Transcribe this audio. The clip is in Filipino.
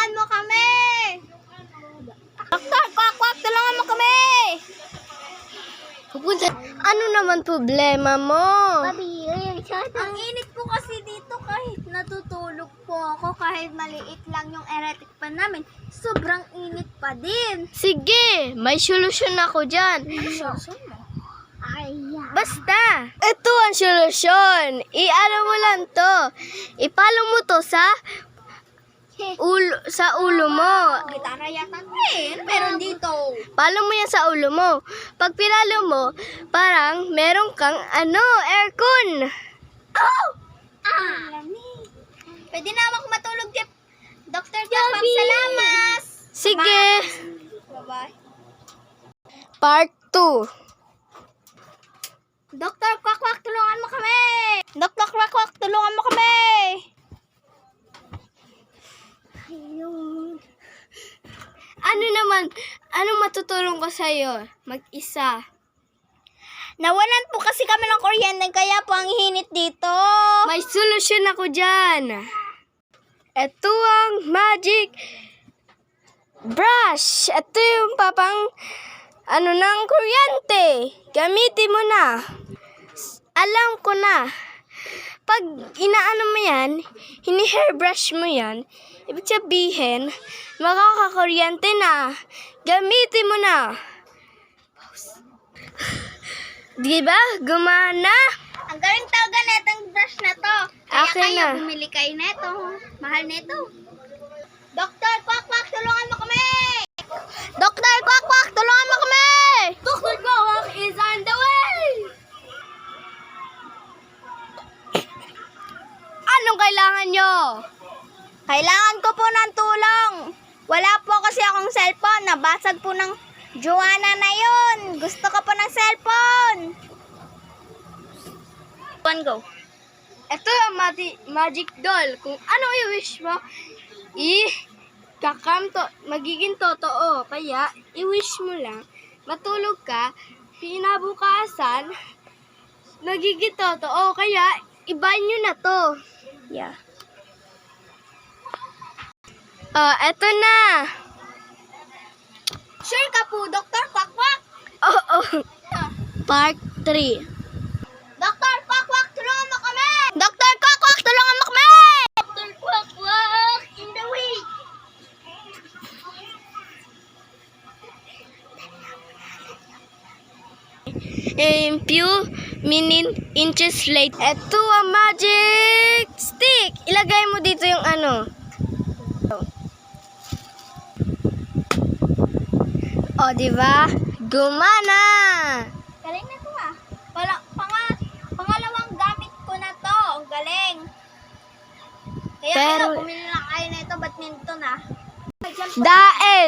tulungan mo kami! Doktor, kwak-kwak, tulungan mo kami! Ano naman problema mo? Ang init po kasi dito kahit natutulog po ako, kahit maliit lang yung electric fan namin, sobrang init pa din. Sige, may solusyon ako dyan. Basta, ito ang solusyon. I-ano mo lang to. Ipalo mo to sa ulo mo. Gitara yata meron dito. Palo mo yan sa ulo mo. Pag pinalo mo, parang meron kang aircon. Oh! Lamig. Pwede na ako matulog, Jeff. Dr. Kapag, salamat. Sige. Bye-bye. Part 2. Dr. Kwak-kwak, tulungan mo kami! Dr. Kwak-kwak, tulungan mo kami! Ayun. Anong matutulong ko sa'yo? Mag-isa. Nawalan po kasi kami ng kuryente, kaya po ang hinit dito. May solusyon ako dyan. Ito ang magic brush. Ito yung ng kuryente. Gamitin mo na. Alam ko na. Pag inaano mo yan, hini-hairbrush mo yan, ibig sabihin, makakakuryente na. Gamitin mo na. Diba? Gumana? Ang galing talaga netong brush na to. Kaya Akin kayo, na. bumili kayo neto. Mahal neto. Dr. Kwak-kwak, tulungan mo kami! Dr. Kwak-kwak, tulungan mo kami! Dr. Kwak is on the way! Anong kailangan nyo? Kailangan ko po ng tulong. Wala po kasi akong cellphone. Nabasag po ng Joanna na yun. Gusto ko po ng cellphone. One go. Ito ang magic doll. Kung ano i-wish mo, magiging totoo. Kaya, i-wish mo lang, matulog ka, pinabukasan, magiging totoo. Kaya, iba nyo na to. Yeah. Eto na. Sure ka po, Dr. Kwak-kwak. Oo. Part 3. Dr. Kwak-kwak, tulungan mo kami! Dr. Kwak-kwak, tulungan mo kami! Dr. Kwak-kwak, in the way! A few inches late. Ito ang magic stick. Ilagay mo dito yung O, diba? Gumana! Galing na to ah. Pangalawang gamit ko na to. Ang galing. Kaya Pero- bumili lang kayo na ito, badminton ah. Daet!